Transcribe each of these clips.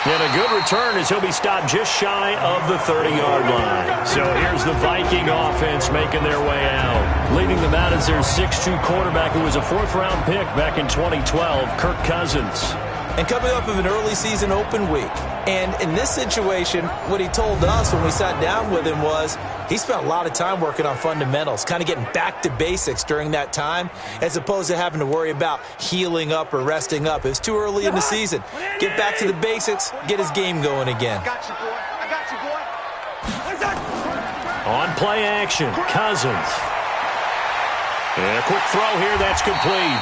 And a good return as he'll be stopped just shy of the 30-yard line. So here's the Viking offense making their way out. Leading them out is their 6'2 quarterback who was a fourth-round pick back in 2012, Kirk Cousins. And coming off of an early season open week. And in this situation, what he told us when we sat down with him was he spent a lot of time working on fundamentals, kind of getting back to basics during that time, as opposed to having to worry about healing up or resting up. It was too early in the season. Get back to the basics, get his game going again. I got you, boy. I got you, boy. What's that? On play action, Cousins. And a quick throw here, that's complete.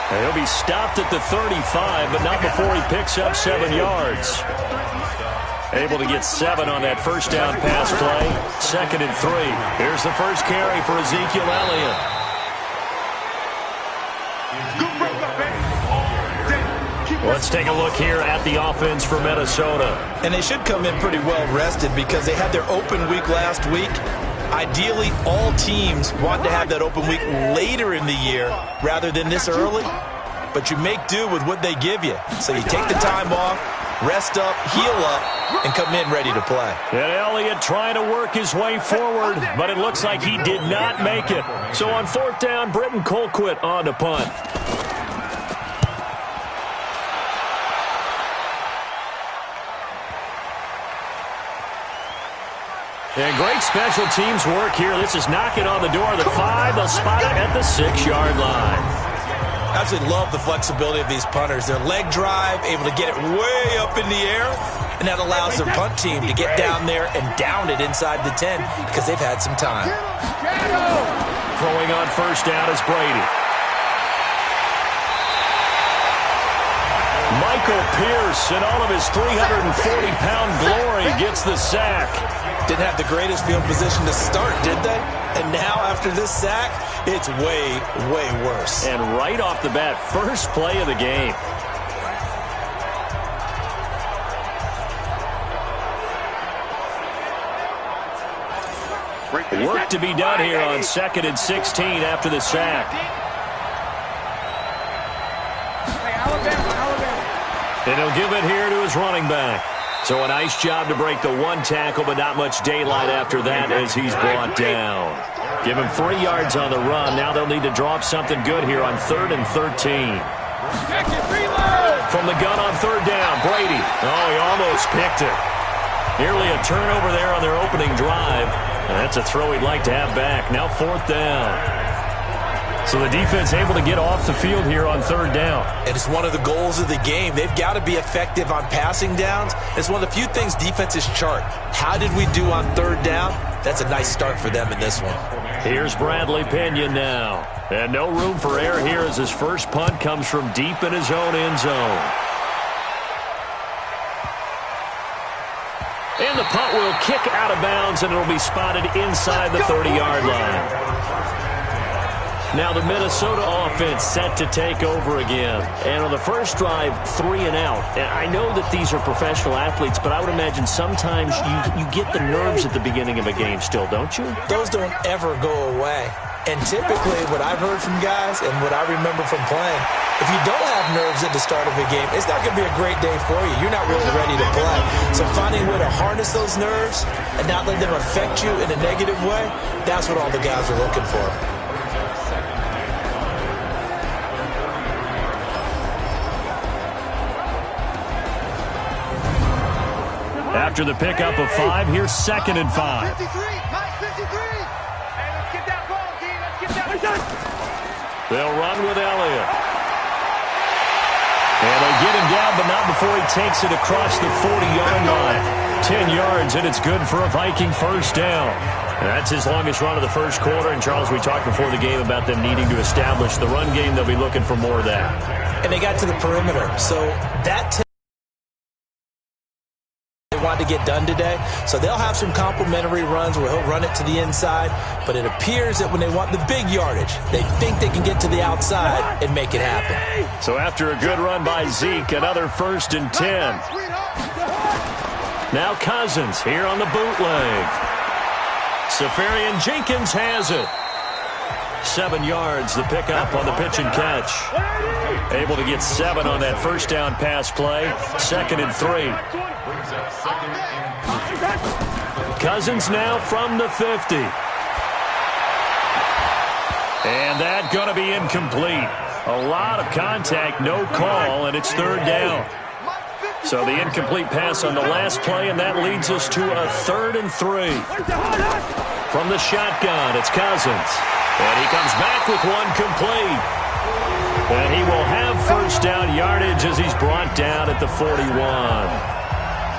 And he'll be stopped at the 35, but not before he picks up 7 yards. Able to get 7 on that first down pass play. 2nd and 3. Here's the first carry for Ezekiel Elliott. Let's take a look here at the offense for Minnesota. And they should come in pretty well rested because they had their open week last week. Ideally, all teams want to have that open week later in the year rather than this early. But you make do with what they give you. So you take the time off, rest up, heal up, and come in ready to play. And Elliott trying to work his way forward, but it looks like he did not make it. So on 4th down, Britton Colquitt on to punt. And great special teams work here. This is knocking on the door of the 5. They'll spot it at the 6-yard line. I absolutely love the flexibility of these punters. Their leg drive, able to get it way up in the air, and that allows their punt team to get down there and down it inside the 10 because they've had some time. Throwing on 1st down is Brady. Michael Pierce, in all of his 340-pound glory, gets the sack. Didn't have the greatest field position to start, did they? And now, after this sack, it's way, way worse. And right off the bat, first play of the game. Work to be done here on 2nd and 16 after the sack. And he'll give it here to his running back. So a nice job to break the 1 tackle, but not much daylight after that as he's brought down. Give him 3 yards on the run. Now they'll need to draw up something good here on 3rd and 13. From the gun on 3rd down, Brady. Oh, he almost picked it. Nearly a turnover there on their opening drive. And that's a throw he'd like to have back. Now 4th down. So the defense able to get off the field here on 3rd down. And it's one of the goals of the game. They've got to be effective on passing downs. It's one of the few things defenses chart. How did we do on 3rd down? That's a nice start for them in this one. Here's Bradley Pinion now. And no room for error here as his first punt comes from deep in his own end zone. And the punt will kick out of bounds, and it'll be spotted inside the 30-yard line. Now the Minnesota offense set to take over again. And on the first drive, 3 and out. And I know that these are professional athletes, but I would imagine sometimes you get the nerves at the beginning of a game still, don't you? Those don't ever go away. And typically what I've heard from guys and what I remember from playing, if you don't have nerves at the start of a game, it's not going to be a great day for you. You're not really ready to play. So finding a way to harness those nerves and not let them affect you in a negative way, that's what all the guys are looking for. After the pickup of 5, here's 2nd and 5. 53, nice 53. Hey, let's get that ball, D. Let's get that. They'll run with Elliott. And they get him down, but not before he takes it across the 40-yard line. 10 yards, and it's good for a Viking first down. And that's his longest run of the first quarter. And, Charles, we talked before the game about them needing to establish the run game. They'll be looking for more of that. And they got to the perimeter. So that want to get done today. So they'll have some complimentary runs where he'll run it to the inside, but it appears that when they want the big yardage, they think they can get to the outside and make it happen. So after a good run by Zeke, another 1st and 10. Now Cousins here on the bootleg. Safarian Jenkins has it. 7 yards, the pickup on the pitch and catch. Able to get 7 on that first down pass play. 2nd and 3. Cousins now from the 50. And that going to be incomplete. A lot of contact, no call, and it's 3rd down. So the incomplete pass on the last play, and that leads us to a 3rd and 3. From the shotgun, it's Cousins. And he comes back with one complete. And he will have first down yardage as he's brought down at the 41.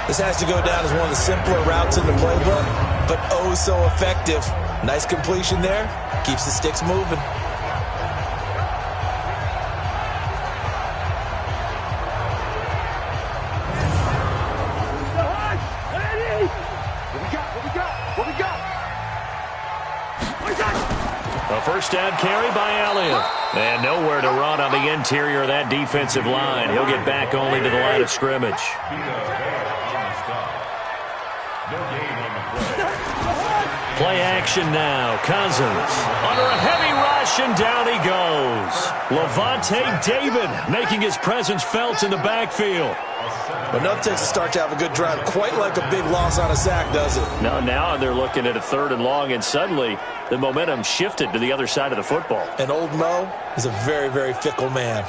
This has to go down as one of the simpler routes in the playbook, but oh so effective. Nice completion there. Keeps the sticks moving. A first down carry by Elliott. And nowhere to run on the interior of that defensive line. He'll get back only to the line of scrimmage. Play action now. Cousins under a heavy rush, and down he goes. Levante David making his presence felt in the backfield. But enough takes a start to have a good drive. Quite like a big loss on a sack, does it? Now they're looking at a 3rd and long, and suddenly the momentum shifted to the other side of the football. And old Mo is a very, very fickle man.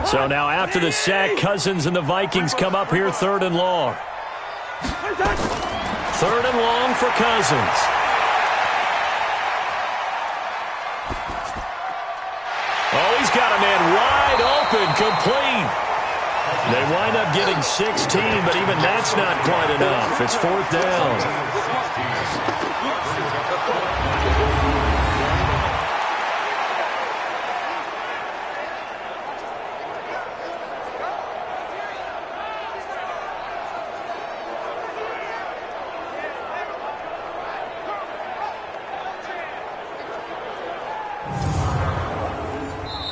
So now after the sack, Cousins and the Vikings come up here 3rd and long. 3rd and long for Cousins. Oh, he's got a man wide open, complete. They wind up getting 16, but even that's not quite enough. It's 4th down.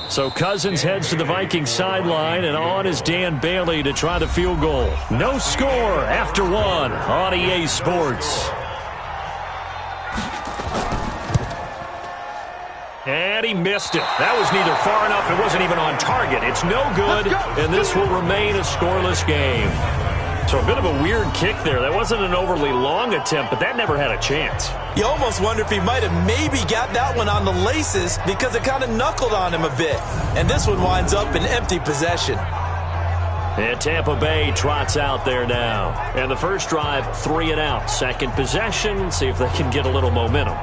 So Cousins heads to the Vikings sideline, and on is Dan Bailey to try the field goal. No score after 1 on EA Sports. And he missed it. That was neither far enough. It wasn't even on target. It's no good, and this will remain a scoreless game. So a bit of a weird kick there. That wasn't an overly long attempt, but that never had a chance. You almost wonder if he might have maybe got that one on the laces because it kind of knuckled on him a bit. And this one winds up in empty possession. And Tampa Bay trots out there now. And the first drive, 3 and out. Second possession, see if they can get a little momentum.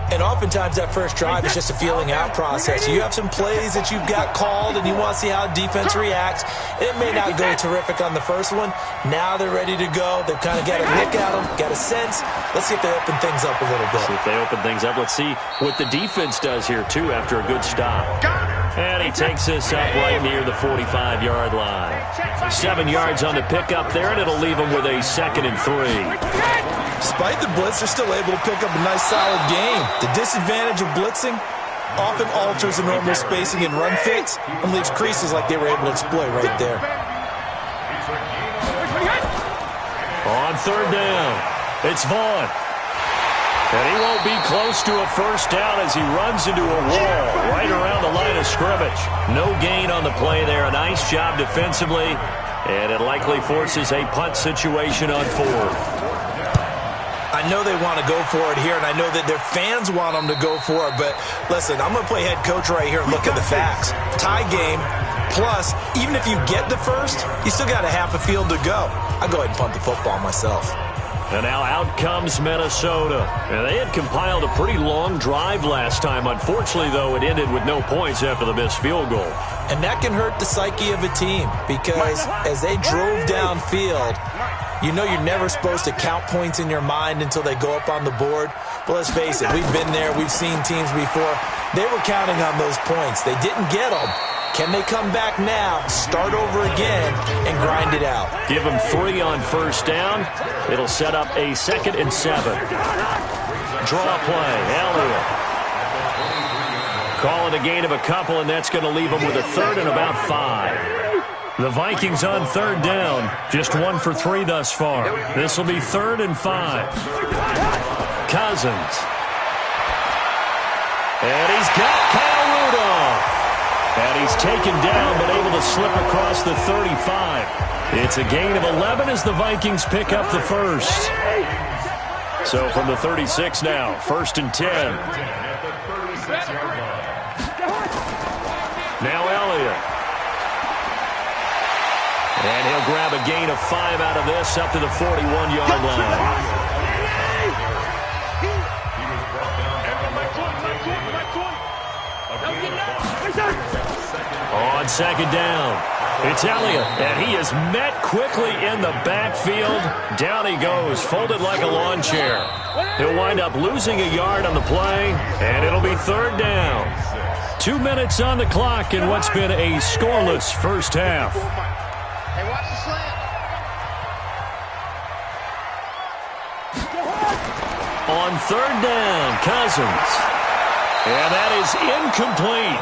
And oftentimes that first drive is just a feeling out process. You have some plays that you've got called and you want to see how defense reacts. It may not go terrific on the first one. Now they're ready to go. They've kind of got a look at them, got a sense. Let's see if they open things up a little bit. See if they open things up. Let's see what the defense does here, too, after a good stop. And he takes this up right near the 45-yard line. 7 yards on the pickup there, and it'll leave him with a 2nd and 3. Despite the blitz, they're still able to pick up a nice, solid game. The disadvantage of blitzing often alters the normal spacing and run fits and leaves creases like they were able to exploit right there. On 3rd down, it's Vaughn. And he won't be close to a first down as he runs into a wall right around the line of scrimmage. No gain on the play there. A nice job defensively, and it likely forces a punt situation on 4th. I know they want to go for it here, and I know that their fans want them to go for it, but listen, I'm going to play head coach right here and look at the facts. Tie game, plus, even if you get the first, you still got a half a field to go. I'll go ahead and punt the football myself. And now out comes Minnesota. And they had compiled a pretty long drive last time. Unfortunately, though, it ended with no points after the missed field goal. And that can hurt the psyche of a team because as they drove downfield, you know you're never supposed to count points in your mind until they go up on the board. But let's face it, we've been there. We've seen teams before. They were counting on those points. They didn't get them. Can they come back now, start over again, and grind it out? Give them 3 on first down. It'll set up a 2nd and 7. Draw play, Elliott. Call it a gain of a couple, and that's going to leave them with a 3rd and about 5. The Vikings on third down. Just 1 for 3 thus far. This will be 3rd and 5. Cousins. And he's got Kyle Rudolph. And he's taken down but able to slip across the 35. It's a gain of 11 as the Vikings pick up the first. So from the 36 now, 1st and 10. Now Elliott. And he'll grab a gain of 5 out of this up to the 41-yard line. On 2nd down, it's Elliott, and he is met quickly in the backfield. Down he goes, folded like a lawn chair. He'll wind up losing a yard on the play, and it'll be 3rd down. 2 minutes on the clock in what's been a scoreless first half. Hey, watch the slant. On 3rd down, Cousins. And that is incomplete.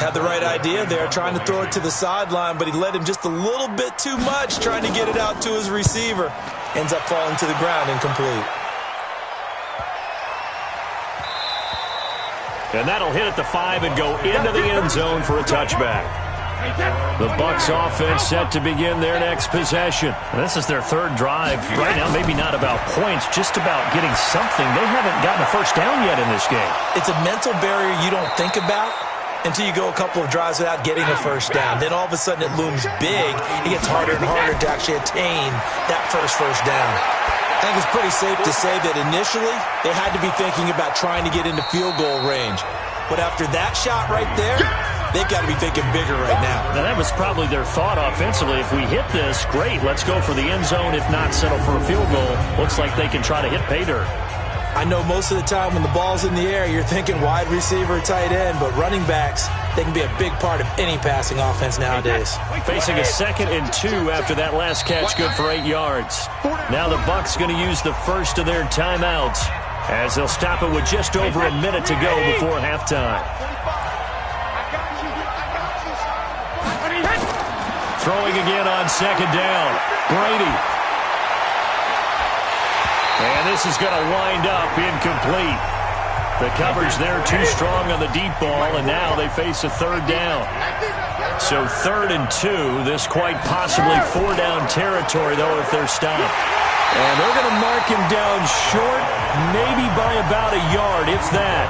Had the right idea there, trying to throw it to the sideline, but he led him just a little bit too much, trying to get it out to his receiver. Ends up falling to the ground, incomplete. And that'll hit at the 5 and go into the end zone for a touchback. The Bucs offense set to begin their next possession. This is their 3rd drive. Right now, maybe not about points, just about getting something. They haven't gotten a first down yet in this game. It's a mental barrier you don't think about until you go a couple of drives without getting a first down. Then all of a sudden it looms big. It gets harder and harder to actually attain that first down. I think it's pretty safe to say that initially they had to be thinking about trying to get into field goal range. But after that shot right there, they've got to be thinking bigger right now. Now, that was probably their thought offensively. If we hit this, great. Let's go for the end zone. If not, settle for a field goal. Looks like they can try to hit pay dirt. I know most of the time when the ball's in the air, you're thinking wide receiver, tight end, but running backs, they can be a big part of any passing offense nowadays. Facing a 2nd and 2 after that last catch, good for 8 yards. Now the Bucs going to use the first of their timeouts as they'll stop it with just over a minute to go before halftime. Throwing again on 2nd down. Brady. And this is going to wind up incomplete. The coverage there too strong on the deep ball, and now they face a 3rd down. So 3rd and 2, this quite possibly 4-down territory, though, if they're stopped. And they're going to mark him down short, maybe by about a yard, if that.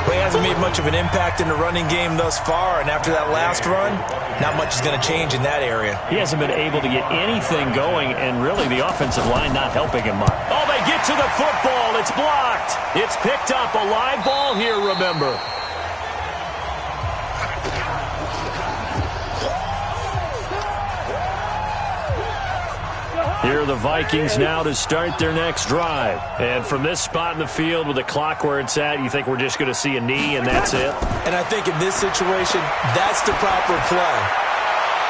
But he hasn't made much of an impact in the running game thus far, and after that last run, not much is going to change in that area. He hasn't been able to get anything going, and really the offensive line not helping him much. Oh, they get to the football. It's blocked. It's picked up. A live ball here, remember. Here are the Vikings now to start their next drive. And from this spot in the field with the clock where it's at, you think we're just going to see a knee and that's it? And I think in this situation, that's the proper play.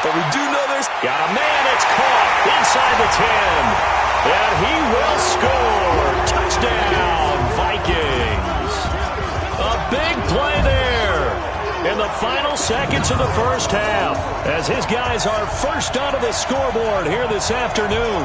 But we do know there's... Got a man, it's caught inside the 10. And he will score. Touchdown, Vikings. A big play there in the final seconds of the first half as his guys are first onto the scoreboard here this afternoon.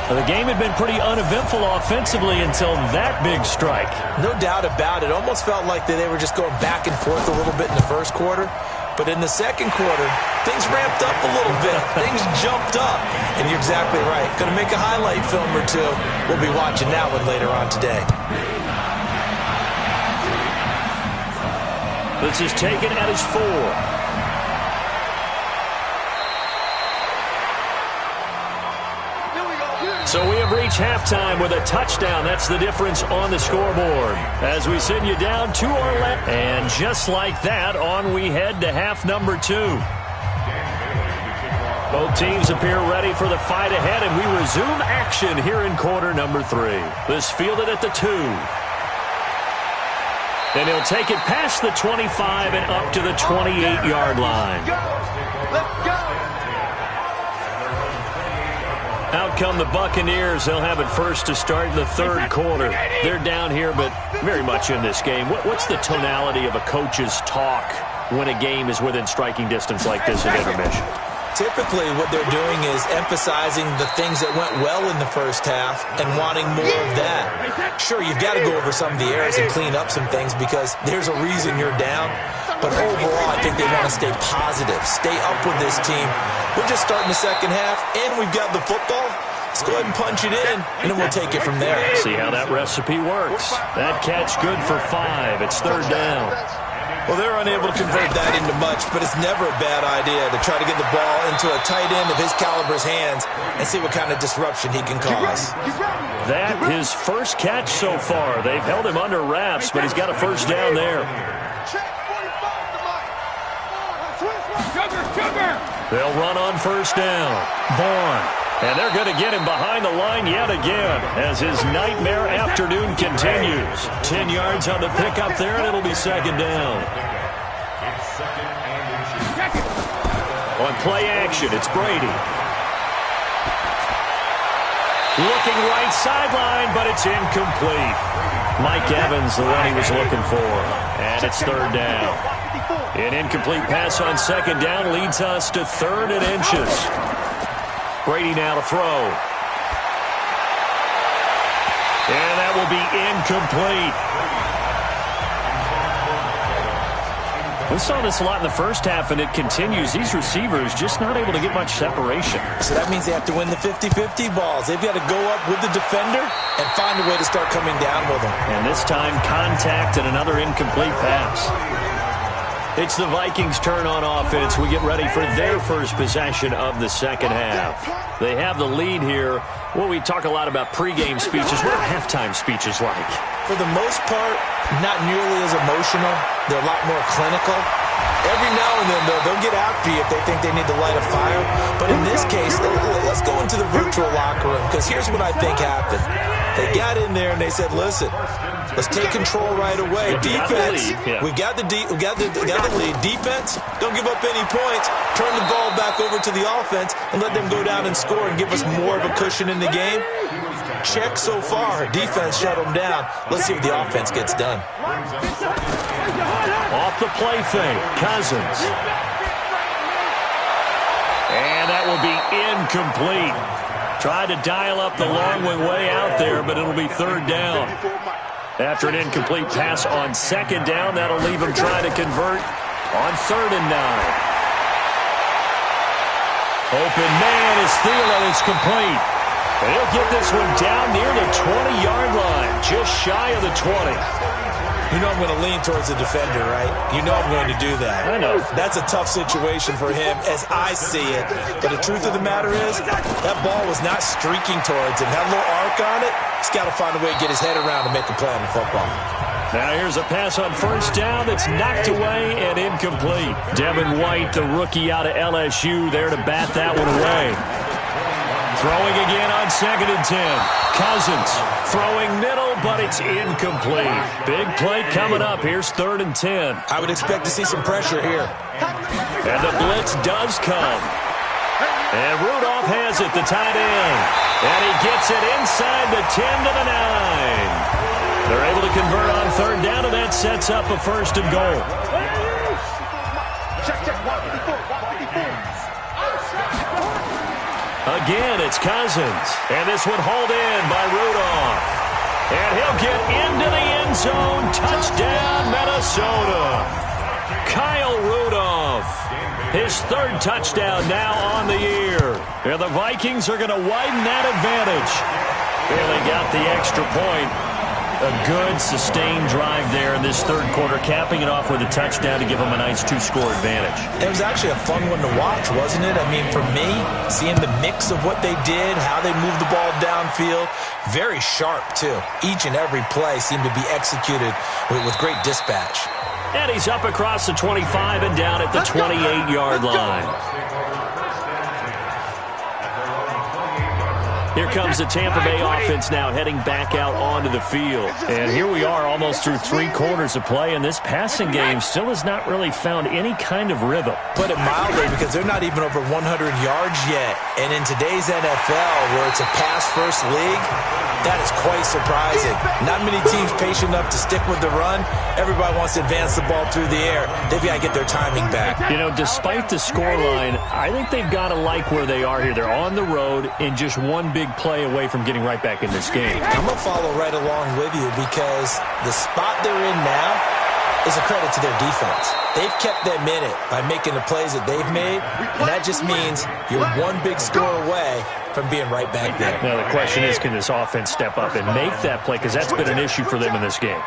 The game had been pretty uneventful offensively until that big strike. No doubt about it. Almost felt like they were just going back and forth a little bit in the first quarter. But in the second quarter, things ramped up a little bit. Things jumped up. And you're exactly right. Going to make a highlight film or two. We'll be watching that one later on today. This is taken at his 4. So we have reached halftime with a touchdown. That's the difference on the scoreboard. As we send you down to our left. And just like that, on we head to half number 2. Both teams appear ready for the fight ahead, and we resume action here in quarter number 3. This fielded at the 2. And he'll take it past the 25 and up to the 28-yard line. Let's go. Out come the Buccaneers. They'll have it first to start in the third quarter. They're down here, but very much in this game. What's the tonality of a coach's talk when a game is within striking distance like this at intermission? Typically, what they're doing is emphasizing the things that went well in the first half and wanting more of that. Sure, you've got to go over some of the errors and clean up some things because there's a reason you're down. But overall, I think they want to stay positive, stay up with this team. We're just starting the second half, and we've got the football. Let's go ahead and punch it in, and then we'll take it from there. See how that recipe works. That catch good for 5. It's third down. Well, they're unable to convert that into much, but it's never a bad idea to try to get the ball into a tight end of his caliber's hands and see what kind of disruption he can cause. That his first catch so far. They've held him under wraps, but he's got a first down there. They'll run on first down. Vaughn. And they're going to get him behind the line yet again as his nightmare afternoon continues. 10 yards on the pickup there, and it'll be second down. On play action, it's Brady. Looking right sideline, but it's incomplete. Mike Evans, the one he was looking for. And it's third down. An incomplete pass on second down leads us to 3rd and inches. Brady now to throw. And that will be incomplete. We saw this a lot in the first half, and it continues. These receivers just not able to get much separation. So that means they have to win the 50-50 balls. They've got to go up with the defender and find a way to start coming down with them. And this time, contact and another incomplete pass. It's the Vikings' turn on offense. We get ready for their first possession of the second half. They have the lead here. Well, we talk a lot about pregame speeches. What are halftime speeches like? For the most part, not nearly as emotional. They're a lot more clinical. Every now and then, they'll get after you if they think they need to light a fire. But in this case, let's go into the virtual locker room, because here's what I think happened. They got in there and they said, listen, let's take control right away. Defense, we got the lead. Defense, don't give up any points. Turn the ball back over to the offense and let them go down and score and give us more of a cushion in the game. Check so far. Defense shut them down. Let's see if the offense gets done. Off the play fake, Cousins. And that will be incomplete. Tried to dial up the long way out there, but it'll be third down. After an incomplete pass on second down, that'll leave him trying to convert on 3rd and 9. Open man is Thielen. It's complete. And he'll get this one down near the 20-yard line, just shy of the 20. You know I'm going to lean towards the defender, right? You know I'm going to do that. I know. That's a tough situation for him as I see it. But the truth of the matter is, that ball was not streaking towards him. Had a little arc on it. He's got to find a way to get his head around and make a play on the football. Now here's a pass on first down that's knocked away and incomplete. Devin White, the rookie out of LSU, there to bat that one away. Throwing again on 2nd and 10. Cousins throwing middle, but it's incomplete. Big play coming up. Here's 3rd and 10. I would expect to see some pressure here. And the blitz does come. And Rudolph has it, the tight end. And he gets it inside the 10 to the 9. They're able to convert on 3rd down, and that sets up a 1st and goal. Again, it's Cousins. And this one hauled in by Rudolph. And he'll get into the end zone. Touchdown, Minnesota. Kyle Rudolph. His 3rd touchdown now on the year. And the Vikings are going to widen that advantage. And they got the extra point. A good, sustained drive there in this 3rd quarter, capping it off with a touchdown to give them a nice 2-score advantage. It was actually a fun one to watch, wasn't it? I mean, for me, seeing the mix of what they did, how they moved the ball downfield, very sharp, too. Each and every play seemed to be executed with great dispatch. And he's up across the 25 and down at the 28-yard line. Here comes the Tampa Bay offense now heading back out onto the field. And here we are almost through 3 quarters of play, and this passing game still has not really found any kind of rhythm. Put it mildly, because they're not even over 100 yards yet. And in today's NFL, where it's a pass-first league, that is quite surprising. Not many teams patient enough to stick with the run. Everybody wants to advance the ball through the air. They've got to get their timing back. You know, despite the scoreline, I think they've got to like where they are here. They're on the road and just one big play away from getting right back in this game. I'm going to follow right along with you, because the spot they're in now is a credit to their defense. They've kept them in it by making the plays that they've made, and that just means you're one big score away from being right back there. Now, the question is, can this offense step up and make that play? Because that's been an issue for them in this game.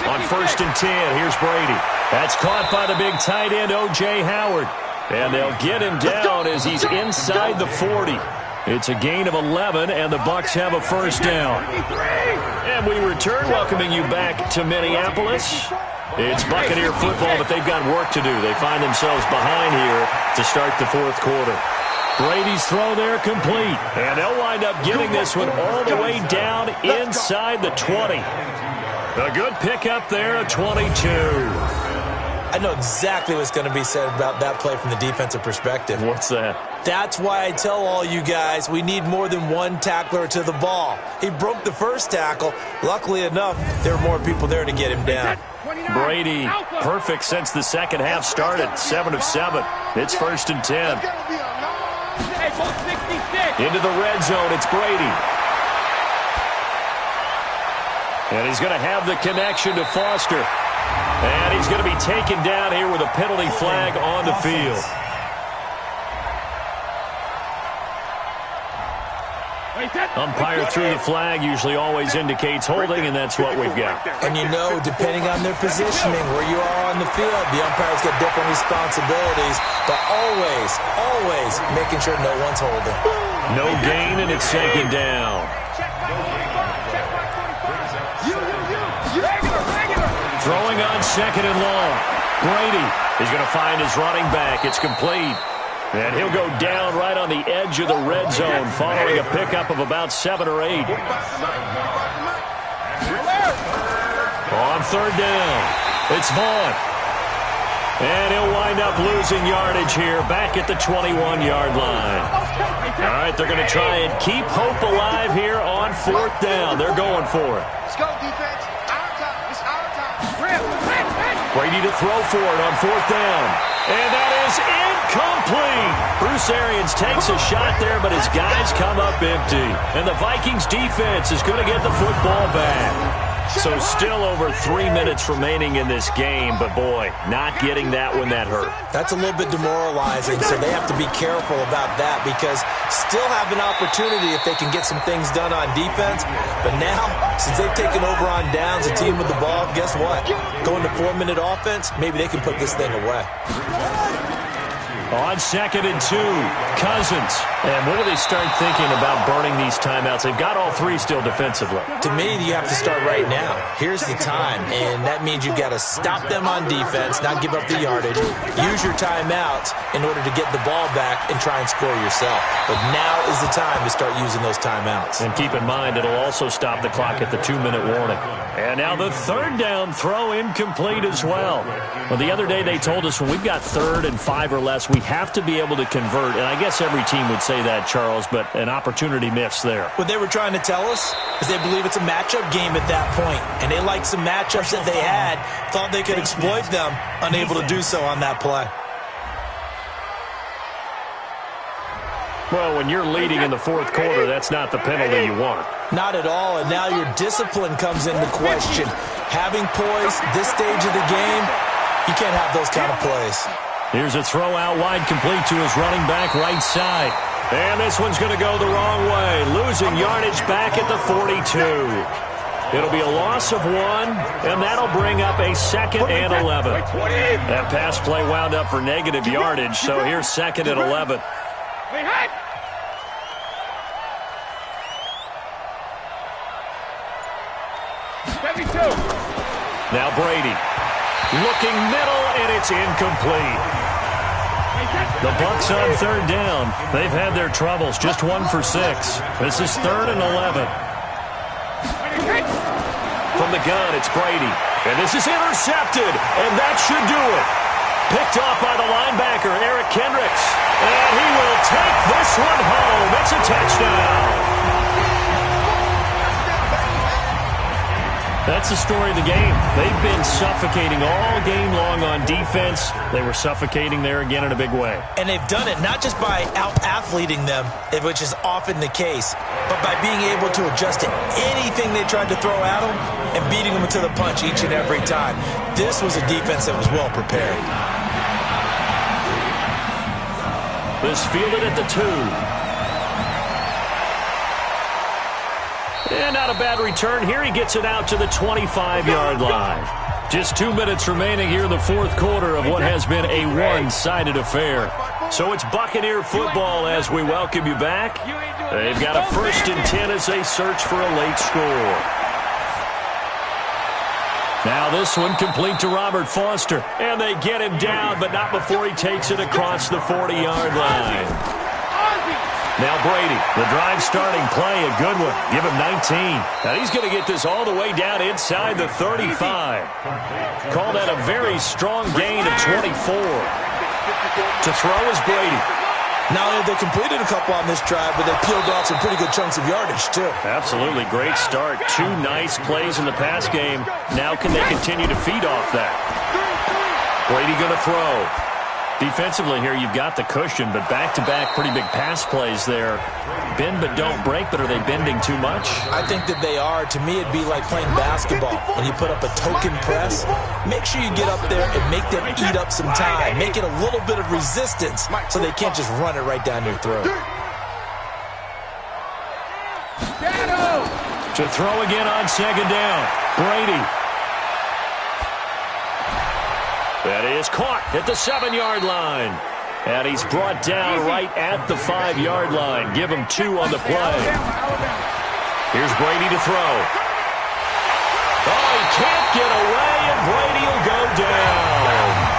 On 1st and 10, here's Brady. That's caught by the big tight end, O.J. Howard. And they'll get him down as he's inside the 40. It's a gain of 11, and the Bucs have a first down. And we return, welcoming you back to Minneapolis. It's Buccaneer football, but they've got work to do. They find themselves behind here to start the 4th quarter. Brady's throw there complete. And they'll wind up getting this one all the way down inside the 20. A good pickup there, a 22. I know exactly what's going to be said about that play from the defensive perspective. What's that? That's why I tell all you guys we need more than one tackler to the ball. He broke the first tackle. Luckily enough, there were more people there to get him down. Brady, perfect since the second half started. 7 of 7. It's 1st and 10. Into the red zone, it's Brady. And he's going to have the connection to Foster. And he's going to be taken down here with a penalty flag on the field. Umpire through the flag usually always indicates holding, and that's what we've got. And you know, depending on their positioning, where you are on the field, the umpire's got different responsibilities, but always making sure no one's holding. No gain, and it's 2nd down. Throwing on 2nd and long. Brady is going to find his running back. It's complete. And he'll go down right on the edge of the red zone following a pickup of about 7 or 8. On 3rd down, it's Vaughn. And he'll wind up losing yardage here back at the 21-yard line. All right, they're going to try and keep hope alive here on 4th down. They're going for it. Let's go, defense. Our time. It's our time. Brady to throw for it on 4th down. And that is incomplete. Bruce Arians takes a shot there, but his guys come up empty. And the Vikings defense is going to get the football back. So still over 3 minutes remaining in this game, but boy, not getting that one that hurt. That's a little bit demoralizing, so they have to be careful about that, because still have an opportunity if they can get some things done on defense. But now, since they've taken over on downs, a team with the ball, guess what? Going to 4-minute offense, maybe they can put this thing away. On 2nd and 2, Cousins. And when do they start thinking about burning these timeouts? They've got all 3 still defensively. To me, you have to start right now. Here's the time, and that means you've got to stop them on defense, not give up the yardage, use your timeouts in order to get the ball back and try and score yourself. But now is the time to start using those timeouts. And keep in mind, it'll also stop the clock at the 2-minute warning. And now the 3rd down throw incomplete as well. Well, the other day they told us when we've got 3rd and 5 or less, we have to be able to convert. And I guess every team would say that, Charles, but an opportunity missed there. What they were trying to tell us is they believe it's a matchup game at that point. And they liked some matchups that they had, thought they could exploit them, unable to do so on that play. Well, when you're leading in the 4th quarter, that's not the penalty you want. Not at all, and now your discipline comes into question. Having poise this stage of the game, you can't have those kind of plays. Here's a throw out wide, complete to his running back right side. And this one's going to go the wrong way, losing yardage back at the 42. It'll be a loss of 1, and that'll bring up a 2nd and 11. That pass play wound up for negative yardage, so here's 2nd and 11. Now Brady looking middle, and it's incomplete. The Bucs on third down. They've had their troubles, just 1 for 6. This is 3rd and 11. From the gun, it's Brady. And this is intercepted, and that should do it. Picked off by the linebacker, Eric Kendricks. And he will take this one home. It's a touchdown. That's the story of the game. They've been suffocating all game long on defense. They were suffocating there again in a big way. And they've done it not just by out-athleting them, which is often the case, but by being able to adjust to anything they tried to throw at them and beating them to the punch each and every time. This was a defense that was well prepared. This fielded at the 2. And not a bad return here. He gets it out to the 25-yard line. Just 2 minutes remaining here in the fourth quarter of what has been a one-sided affair. So it's Buccaneer football as we welcome you back. They've got a 1st and 10 as they search for a late score. Now this one complete to Robert Foster. And they get him down, but not before he takes it across the 40-yard line. Now Brady, the drive starting play, a good one. Give him 19. Now he's going to get this all the way down inside the 35. Call that a very strong gain of 24. To throw is Brady. Not only have they completed a couple on this drive, but they peeled off some pretty good chunks of yardage, too. Absolutely. Great start. 2 nice plays in the pass game. Now can they continue to feed off that? Brady going to throw. Defensively here, you've got the cushion, but back-to-back pretty big pass plays there. Bend but don't break, but are they bending too much? I think that they are. To me, it'd be like playing basketball. When you put up a token press, make sure you get up there and make them eat up some time. Make it a little bit of resistance so they can't just run it right down your throat. To throw again on 2nd down. Brady. That is caught at the 7-yard line. And he's brought down right at the 5-yard line. Give him 2 on the play. Here's Brady to throw. Oh, he can't get away, and Brady will go down.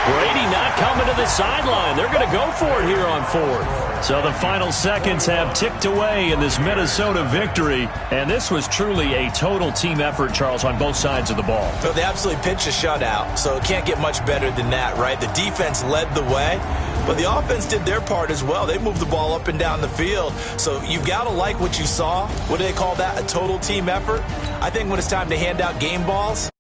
Brady not coming to the sideline. They're going to go for it here on 4th. So the final seconds have ticked away in this Minnesota victory. And this was truly a total team effort, Charles, on both sides of the ball. So they absolutely pitched a shutout, so it can't get much better than that, right? The defense led the way, but the offense did their part as well. They moved the ball up and down the field. So you've got to like what you saw. What do they call that? A total team effort? I think when it's time to hand out game balls,